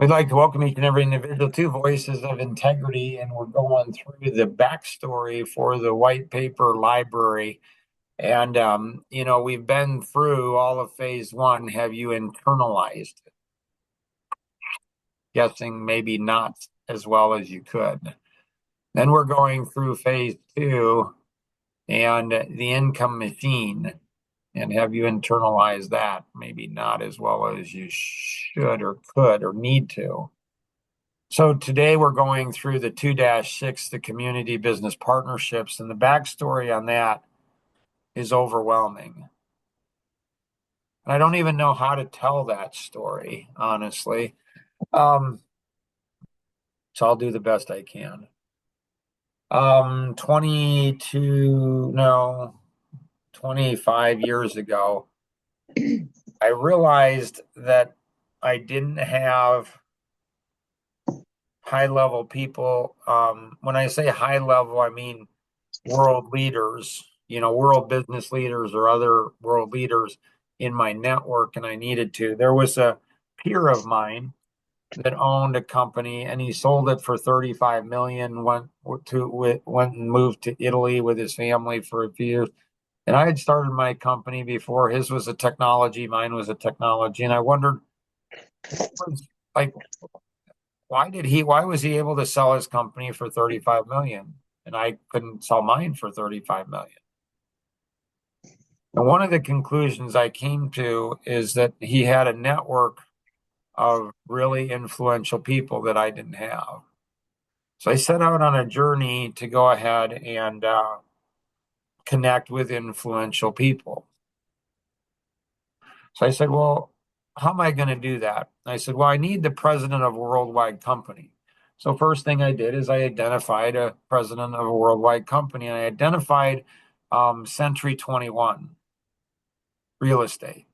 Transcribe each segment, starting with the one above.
We'd like to welcome each and every individual to Voices of Integrity, and we're going through the backstory for the white paper library. And, we've been through all of phase one. Have you internalized it? Guessing maybe not as well as you could. Then we're going through phase two and the income machine. And have you internalized that? Maybe not as well as you should or could or need to. So today we're going through the 2-6, the community business partnerships, and the backstory on that is overwhelming. And I don't even know how to tell that story, honestly. So I'll do the best I can. 25 years ago, I realized that I didn't have high level people. When I say high level, I mean world leaders, world business leaders or other world leaders in my network, and I needed to. There was a peer of mine that owned a company, and he sold it for 35 million. Went and moved to Italy with his family for a few years. And I had started my company before. His was a technology, mine was a technology, and I wondered, like, why was he able to sell his company for 35 million and I couldn't sell mine for 35 million? And one of the conclusions I came to is that he had a network of really influential people that I didn't have. So I set out on a journey to go ahead and connect with influential people. So I said, well, how am I going to do that? I said, well, I need the president of a worldwide company. So first thing I did is I identified a president of a worldwide company, and I identified Century 21 Real Estate.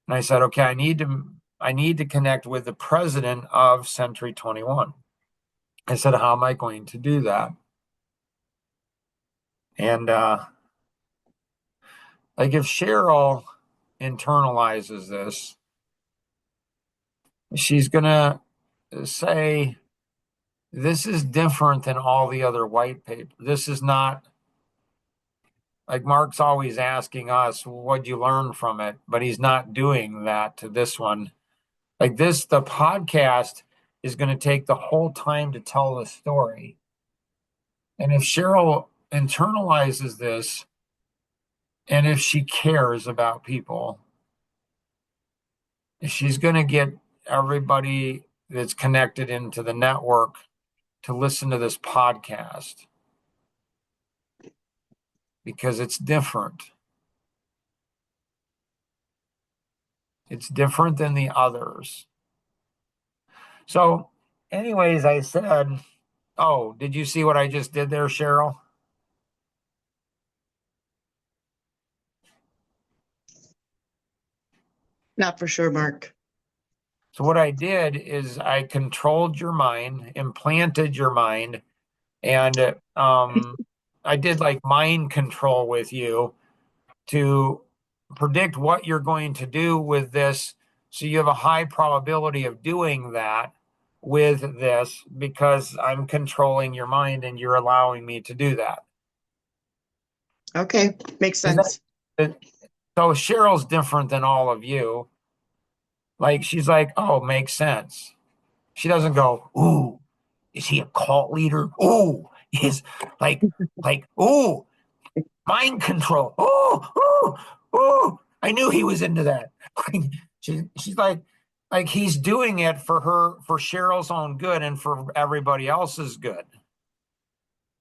And I said, okay, I need to connect with the president of Century 21. I said, how am I going to do that? And if Cheryl internalizes this, she's going to say, this is different than all the other white paper. This is not like Mark's always asking us, what'd you learn from it? But he's not doing that to this one. Like this, the podcast is going to take the whole time to tell the story. And if Cheryl internalizes this, and if she cares about people, she's going to get everybody that's connected into the network to listen to this podcast because it's different. It's different than the others. So, anyways, I said, oh, did you see what I just did there, Cheryl? Not for sure, Mark. So what I did is I controlled your mind, implanted your mind, and I did like mind control with you to predict what you're going to do with this. So you have a high probability of doing that with this because I'm controlling your mind and you're allowing me to do that. Okay, makes sense. So Cheryl's different than all of you. Like she's like, oh, makes sense. She doesn't go, ooh, is he a cult leader? Ooh, is ooh, mind control. Ooh, I knew he was into that. She's like he's doing it for Cheryl's own good and for everybody else's good.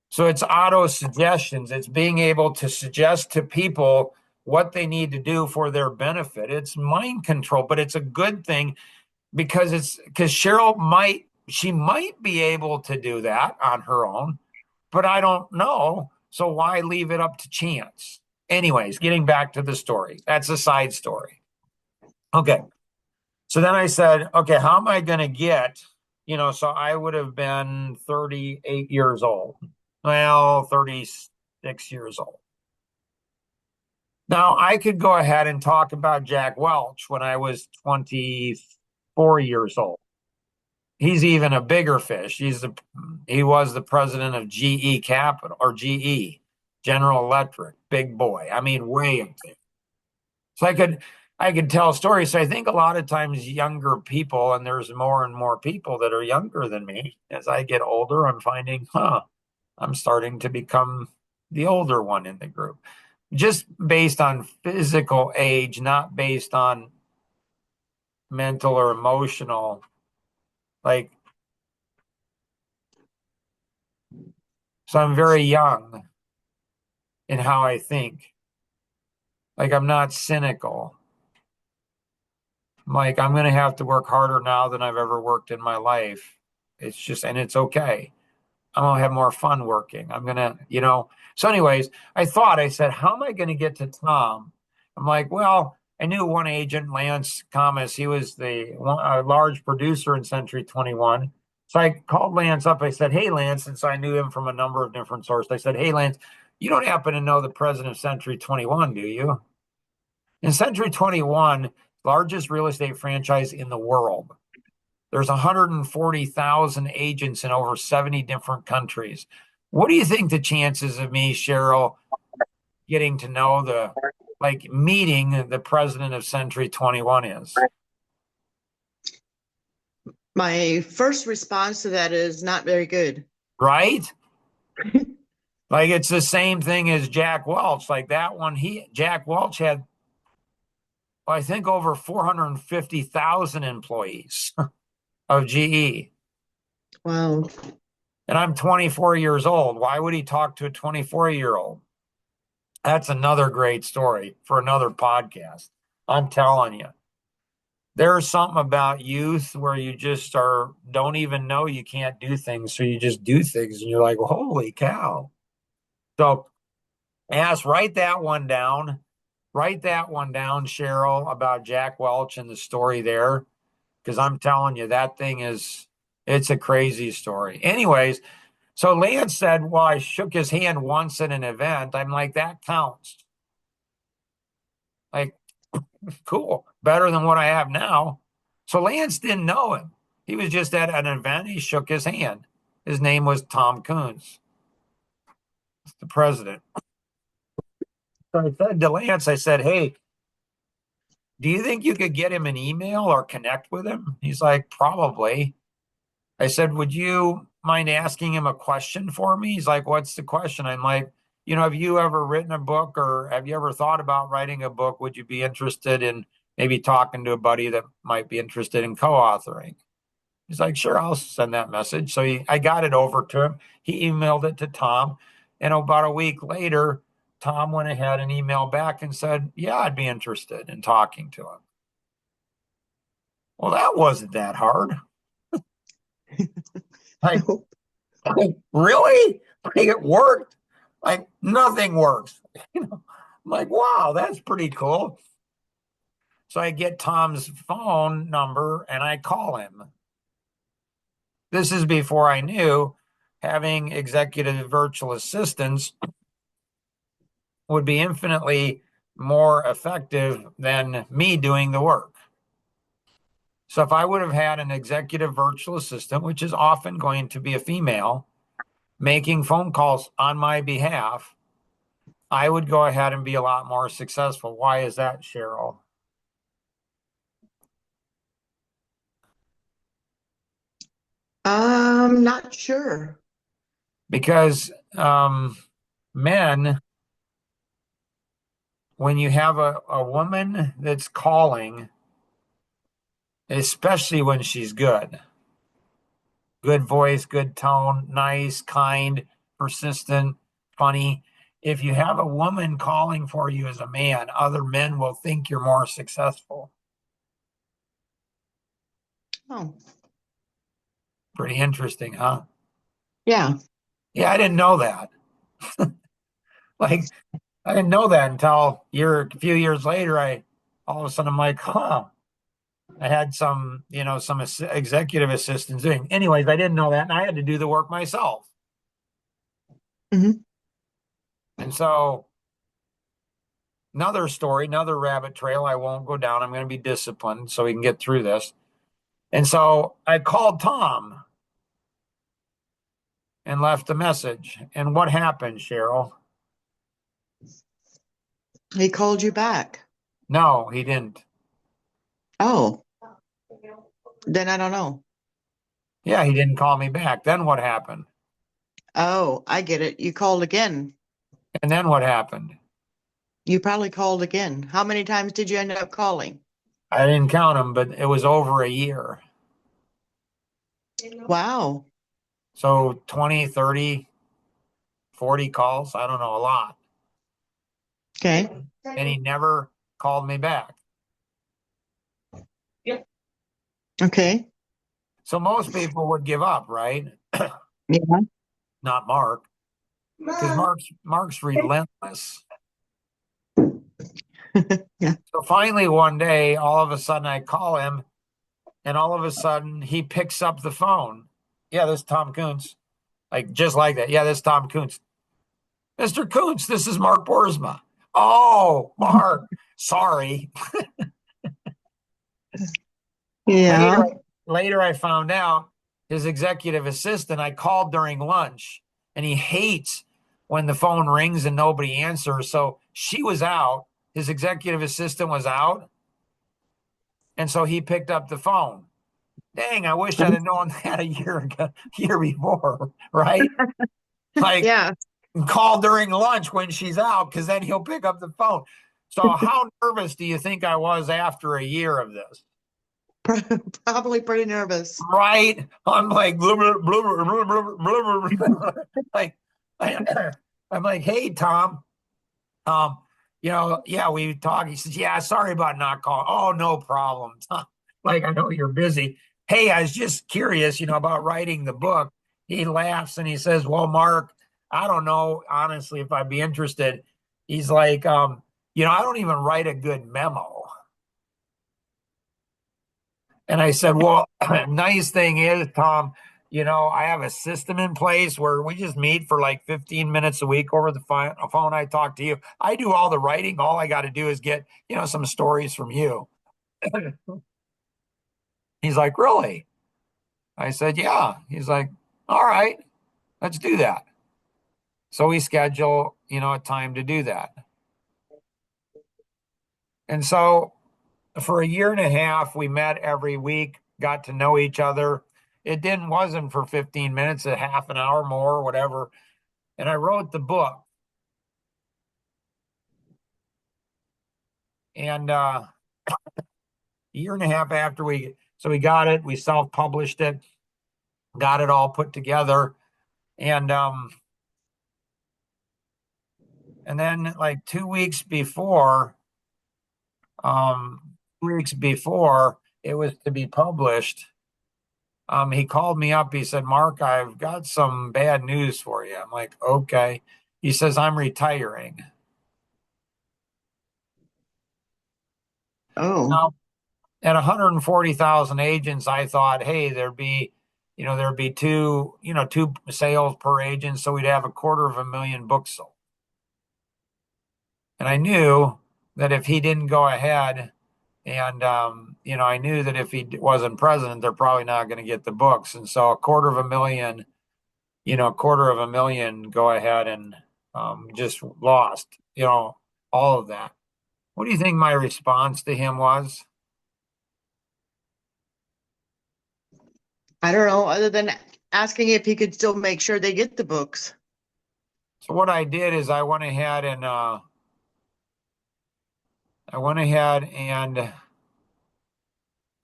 So it's auto suggestions. It's being able to suggest to people what they need to do for their benefit. It's mind control, but it's a good thing because Cheryl might be able to do that on her own, but I don't know. So why leave it up to chance? Anyways, getting back to the story. That's a side story. Okay. So then I said, okay, how am I going to get, so I would have been 38 years old. Well, 36 years old. Now, I could go ahead and talk about Jack Welch when I was 24 years old. He's even a bigger fish. He was the president of GE Capital or GE, General Electric, big boy. I mean, way up there. So I could tell stories. So I think a lot of times younger people, and there's more and more people that are younger than me. As I get older, I'm finding, I'm starting to become the older one in the group. Just based on physical age, not based on mental or emotional. Like, so I'm very young in how I think. Like, I'm not cynical. Like, I'm going to have to work harder now than I've ever worked in my life. It's just, and it's okay. I'm gonna have more fun working. I'm gonna. So, anyways, I said, how am I gonna get to Tom? I'm like, well, I knew one agent, Lance Thomas. He was a large producer in Century 21. So I called Lance up. I said, hey, Lance, since I knew him from a number of different sources, I said, hey, Lance, you don't happen to know the president of Century 21, do you? In Century 21, largest real estate franchise in the world. There's 140,000 agents in over 70 different countries. What do you think the chances of me, Cheryl, getting to know like meeting the president of Century 21 is? My first response to that is not very good. Right? Like it's the same thing as Jack Welch. Like that one, Jack Welch had, I think, over 450,000 employees of GE. Wow. And I'm 24 years old. Why would he talk to a 24-year-old? That's another great story for another podcast. I'm telling you. There's something about youth where you just don't even know you can't do things. So you just do things and you're like, holy cow. So write that one down. Write that one down, Cheryl, about Jack Welch and the story there. Because I'm telling you, it's a crazy story. Anyways, so Lance said, well, I shook his hand once at an event. I'm like, that counts. Like, cool, better than what I have now. So Lance didn't know him. He was just at an event. He shook his hand. His name was Tom Coons, the president. So I said to Lance, I said, hey, do you think you could get him an email or connect with him? He's like, probably. I said, would you mind asking him a question for me? He's like, what's the question? I'm like, have you ever written a book or have you ever thought about writing a book? Would you be interested in maybe talking to a buddy that might be interested in co-authoring? He's like, sure, I'll send that message. So I got it over to him. He emailed it to Tom. And about a week later, Tom went ahead and emailed back and said, yeah, I'd be interested in talking to him. Well, that wasn't that hard. Like, really? Like it worked? Like nothing works. I'm like, wow, that's pretty cool. So I get Tom's phone number and I call him. This is before I knew having executive virtual assistants would be infinitely more effective than me doing the work. So if I would have had an executive virtual assistant, which is often going to be a female, making phone calls on my behalf, I would go ahead and be a lot more successful. Why is that, Cheryl? Not sure. Because men, when you have a woman that's calling, especially when she's good voice, good tone, nice, kind, persistent, funny. If you have a woman calling for you as a man, other men will think you're more successful. Oh, Pretty interesting, huh? yeah. Yeah, I didn't know that. Like, I didn't know that until a few years later. All of a sudden I'm like, huh. I had some executive assistants doing. Anyways, I didn't know that, and I had to do the work myself. Hmm. And so another story, another rabbit trail I won't go down. I'm going to be disciplined so we can get through this. And so I called Tom and left a message. And what happened, Cheryl? He called you back. No, he didn't. Oh, then I don't know. Yeah, he didn't call me back. Then what happened? Oh, I get it. You called again. And then what happened? You probably called again. How many times did you end up calling? I didn't count them, but it was over a year. Wow. So 20, 30, 40 calls. I don't know, a lot. Okay. And he never called me back. Okay. So most people would give up, right? Yeah. Not Mark, because Mark's relentless. Yeah. So finally one day, all of a sudden I call him and all of a sudden he picks up the phone. Yeah, this is Tom Kuntz. Like just like that. Yeah, this is Tom Kuntz. Mr. Kuntz, this is Mark Boersma. Oh, Mark, sorry. Later, Yeah. later I found out his executive assistant, I called during lunch and he hates when the phone rings and nobody answers. So she was out. His executive assistant was out. And so he picked up the phone. Dang, I wish I'd have known that a year ago, year before, right? Like Yeah. call during lunch when she's out because then he'll pick up the phone. So how nervous do you think I was after a year of this? Probably pretty nervous. Right? I'm like, blubber, blubber, blubber, blubber, blubber. like, I'm like, hey, Tom, um, yeah, we talked. He says, yeah, sorry about not calling. Oh, no problem, Tom. Like, I know you're busy. Hey, I was just curious, about writing the book. He laughs and he says, well, Mark, I don't know, honestly, if I'd be interested. He's like, I don't even write a good memo. And I said, well, nice thing is, Tom, I have a system in place where we just meet for like 15 minutes a week over the phone. I talk to you. I do all the writing. All I got to do is get, some stories from you. He's like, really? I said, yeah. He's like, all right, let's do that. So we schedule, a time to do that. And so for a year and a half, we met every week, got to know each other. It didn't wasn't for 15 minutes, a half an hour more, whatever. And I wrote the book. And a year and a half after we got it, we self-published it, got it all put together. And and then like 2 weeks before it was to be published, he called me up. He said, Mark, I've got some bad news for you. I'm like, okay. He says, I'm retiring. Oh, Now, at 140,000 agents, I thought, hey, there'd be two sales per agent, so we'd have 250,000 books sold. And I knew that if he didn't go ahead, and I knew that if he wasn't president, they're probably not going to get the books. And so 250,000, 250,000 go ahead and just lost, all of that. What do you think my response to him was? I don't know, other than asking if he could still make sure they get the books. So what I did is I went ahead and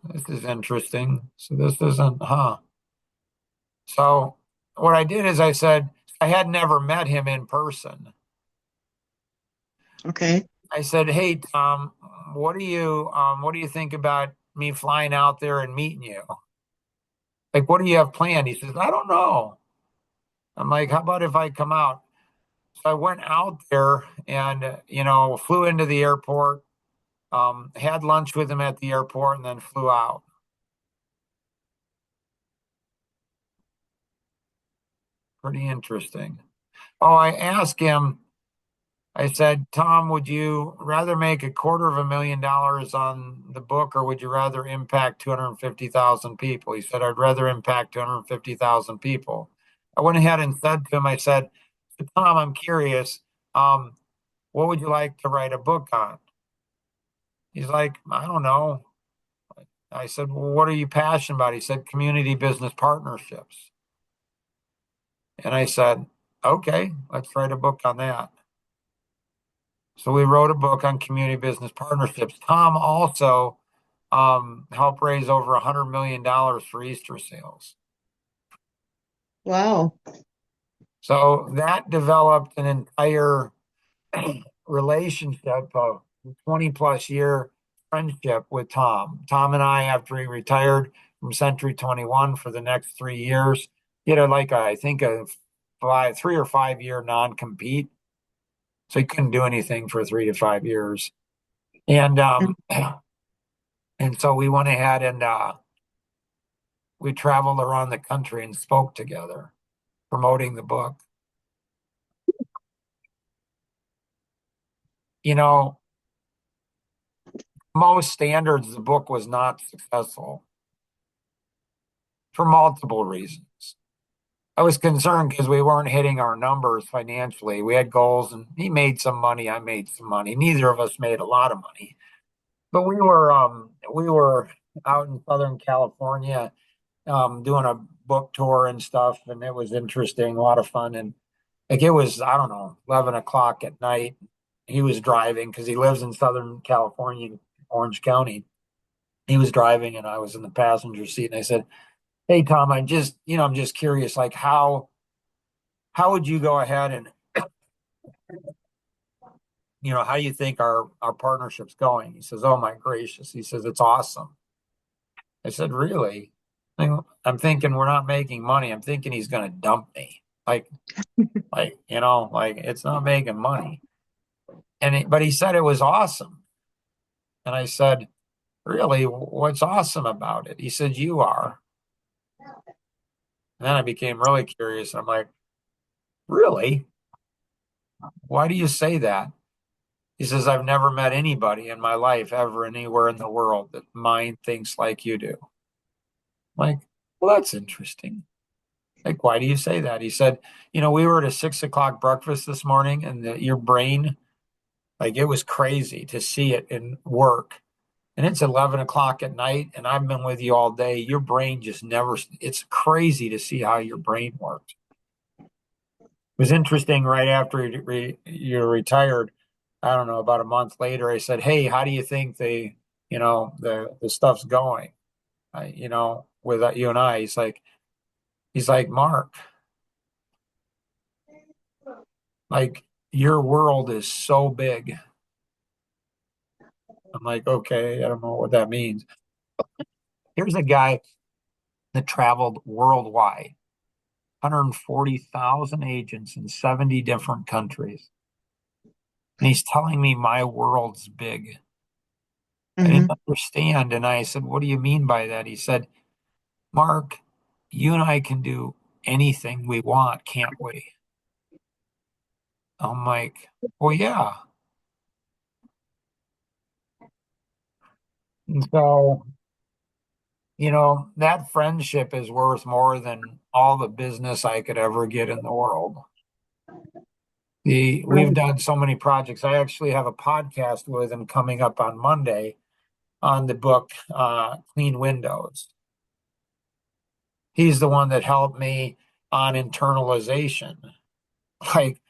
this is interesting. So this isn't, huh? So what I did is I said I had never met him in person. Okay. I said, "Hey Tom, what do you think about me flying out there and meeting you? Like, what do you have planned?" He says, "I don't know." I'm like, "How about if I come out?" So I went out there and flew into the airport, had lunch with him at the airport, and then flew out. Pretty interesting. Oh, I asked him. I said, Tom, would you rather make $250,000 on the book, or would you rather impact 250,000 people? He said, I'd rather impact 250,000 people. I went ahead and said to him, I said, Tom, I'm curious, um, what would you like to write a book on? He's like, I don't know. I said, well, what are you passionate about? He said, community business partnerships. And I said, okay, let's write a book on that. So we wrote a book on community business partnerships. Tom also helped raise over $100 million for Easter sales. Wow. So that developed an entire relationship of 20 plus year friendship with Tom. Tom and I, after he retired from Century 21 for the next 3 years, he had I think a 3 or 5 year non-compete. So he couldn't do anything for 3 to 5 years. And and so we went ahead and we traveled around the country and spoke together, promoting the book. You know, most standards, the book was not successful for multiple reasons. I was concerned because we weren't hitting our numbers financially. We had goals, and he made some money, I made some money. Neither of us made a lot of money, but we were out in Southern California doing a book tour and stuff, and it was interesting, a lot of fun. And like it was, I don't know, 11 o'clock at night. He was driving because he lives in Southern California, Orange County. He was driving, and I was in the passenger seat. And I said, "Hey, Tom, I'm just curious, like how would you go ahead and, how do you think our partnership's going?" He says, "Oh my gracious," he says, "it's awesome." I said, "Really?" I'm thinking we're not making money. I'm thinking he's going to dump me. Like it's not making money. But he said it was awesome. And I said, "Really? What's awesome about it?" He said, "You are." And then I became really curious. I'm like, "Really? Why do you say that?" He says, "I've never met anybody in my life ever anywhere in the world that mind thinks like you do." I'm like, well, that's interesting. Like, why do you say that? He said, we were at a 6 o'clock breakfast this morning, and your brain, like, it was crazy to see it in work. And it's 11 o'clock at night, and I've been with you all day. Your brain just never, it's crazy to see how your brain works. It was interesting right after you retired, I don't know, about a month later, I said, "Hey, how do you think the stuff's going, with you and I?" He's like, "Mark, like your world is so big." I'm like, "Okay, I don't know what that means." Here's a guy that traveled worldwide, 140,000 agents in 70 different countries. And he's telling me my world's big. I didn't Hmm. understand. And I said, "What do you mean by that?" He said, "Mark, you and I can do anything we want, can't we?" I'm like, "Well, yeah." And so, that friendship is worth more than all the business I could ever get in the world. We've Right. done so many projects. I actually have a podcast with him coming up on Monday on the book Clean Windows. He's the one that helped me on internalization. Like,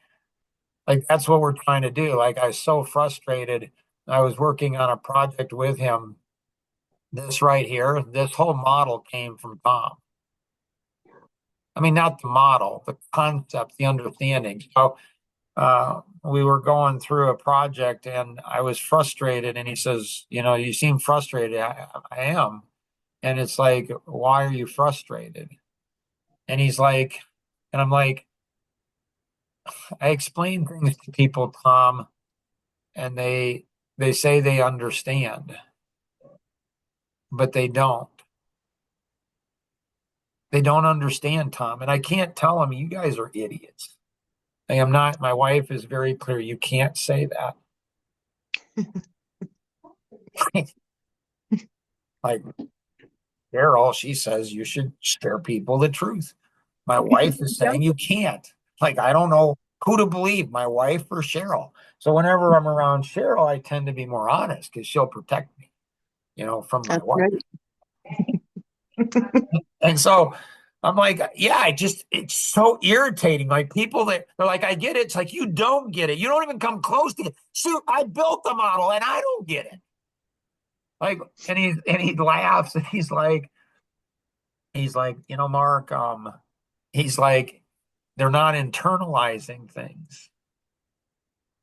like that's what we're trying to do. Like I was so frustrated. I was working on a project with him. This right here, this whole model came from Tom. I mean, not the model, the concept, the understanding. So we were going through a project, and I was frustrated. And he says, "You seem frustrated." I am. And it's like, "Why are you frustrated?" And he's like, and I'm like, I explain things to people, Tom, and they say they understand, but they don't. They don't understand, Tom. And I can't tell them, "You guys are idiots." I am not, my wife is very clear. You can't say that. Like, Carol, she says you should share people the truth. My wife is Yep, saying you can't. Like, I don't know who to believe, my wife or Cheryl. So whenever I'm around Cheryl, I tend to be more honest because she'll protect me, from my that's wife. right. And so I'm like, yeah, it's so irritating. Like people that they're like, I get it. It's like, you don't get it. You don't even come close to it. Shoot, I built the model and I don't get it. Like, and he laughs and he's like, Mark, he's like, they're not internalizing things.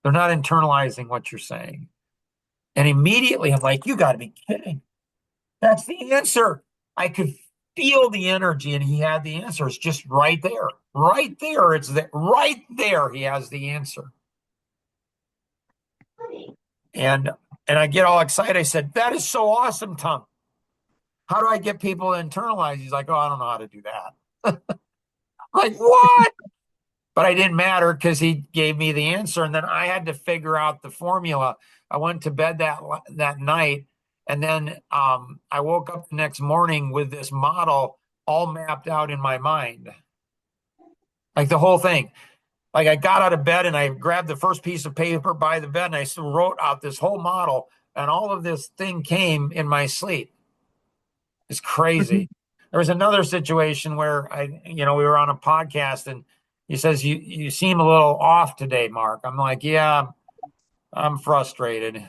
They're not internalizing what you're saying. And immediately I'm like, you got to be kidding. That's the answer. I could feel the energy, and he had the answer. It's just right there. Right there. It's that right there. He has the answer. And I get all excited. I said, that is so awesome, Tom. How do I get people to internalize? He's like, oh, I don't know how to do that. Like, what? But I didn't matter because he gave me the answer. And then I had to figure out the formula. I went to bed that night. And then I woke up the next morning with this model all mapped out in my mind, like the whole thing. Like I got out of bed and I grabbed the first piece of paper by the bed and I wrote out this whole model. And all of this thing came in my sleep. It's crazy. There was another situation where we were on a podcast and he says, you seem a little off today, Mark. I'm like, yeah, I'm frustrated.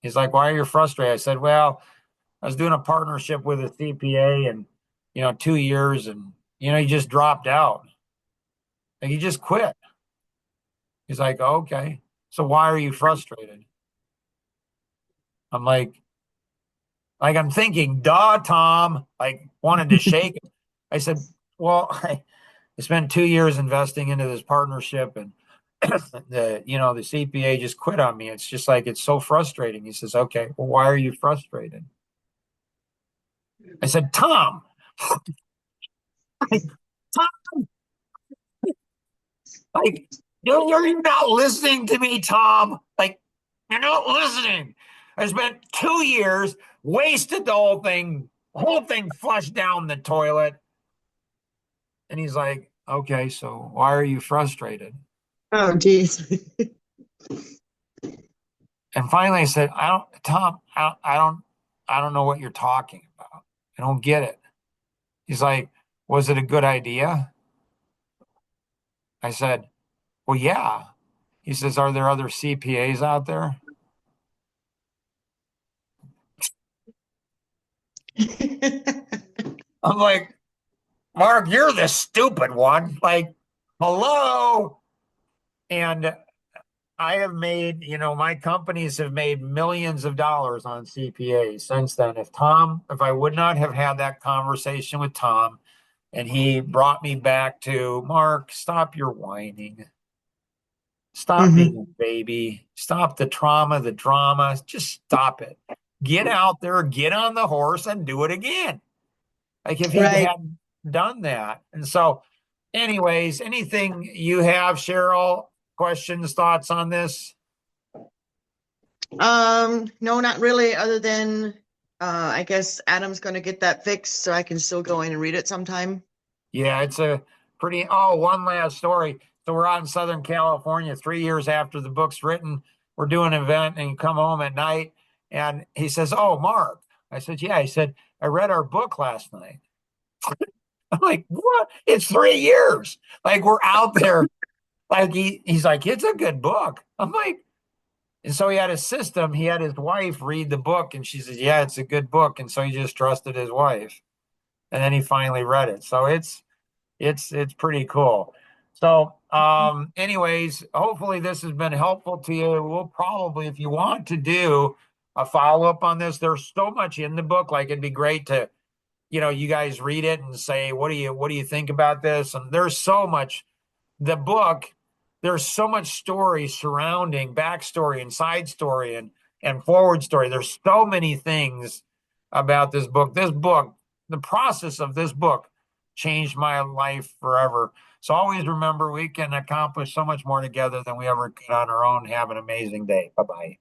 He's like, why are you frustrated? I said, well, I was doing a partnership with a CPA and, 2 years and, he just dropped out. Like he just quit. He's like, okay. So why are you frustrated? I'm like I'm thinking, duh, Tom, like wanted to shake it. I said, well, I spent 2 years investing into this partnership and the CPA just quit on me. It's just like, it's so frustrating. He says, okay, well, why are you frustrated? I said, Tom, Tom, like, you're not listening to me, Tom. Like, you're not listening. I spent 2 years, wasted whole thing flushed down the toilet. And he's like, okay, so why are you frustrated? Oh, geez. And finally I said, Tom, I don't know what you're talking about. I don't get it. He's like, was it a good idea? I said, well, yeah. He says, are there other CPAs out there? I'm like, Mark, you're the stupid one. Like, hello. And I have made, my companies have made millions of dollars on CPAs since then. If I would not have had that conversation with Tom and he brought me back to, Mark, stop your whining. Stop being Hmm. a baby. Stop the trauma, the drama. Just stop it. Get out there, get on the horse and do it again. Like if he Right. hadn't done that. And so, anyways, anything you have, Cheryl, questions, thoughts on this? No, not really, other than I guess Adam's gonna get that fixed so I can still go in and read it sometime. Yeah, it's a one last story. So we're out in Southern California 3 years after the book's written. We're doing an event and you come home at night and he says, oh, Mark. I said, yeah. He said, I read our book last night. I'm like, what? It's 3 years. Like we're out there. Like he's like, it's a good book. I'm like, and so he had a system. He had his wife read the book and she says, yeah, it's a good book. And so he just trusted his wife. And then he finally read it. So it's pretty cool. So, anyways, hopefully this has been helpful to you. We'll probably, if you want to do a follow up on this, there's so much in the book. Like it'd be great to, you guys read it and say, what do you think about this? And there's so much. The book, there's so much story surrounding backstory and side story and forward story. There's so many things about this book. The process of this book changed my life forever. So always remember we can accomplish so much more together than we ever could on our own. Have an amazing day. Bye bye.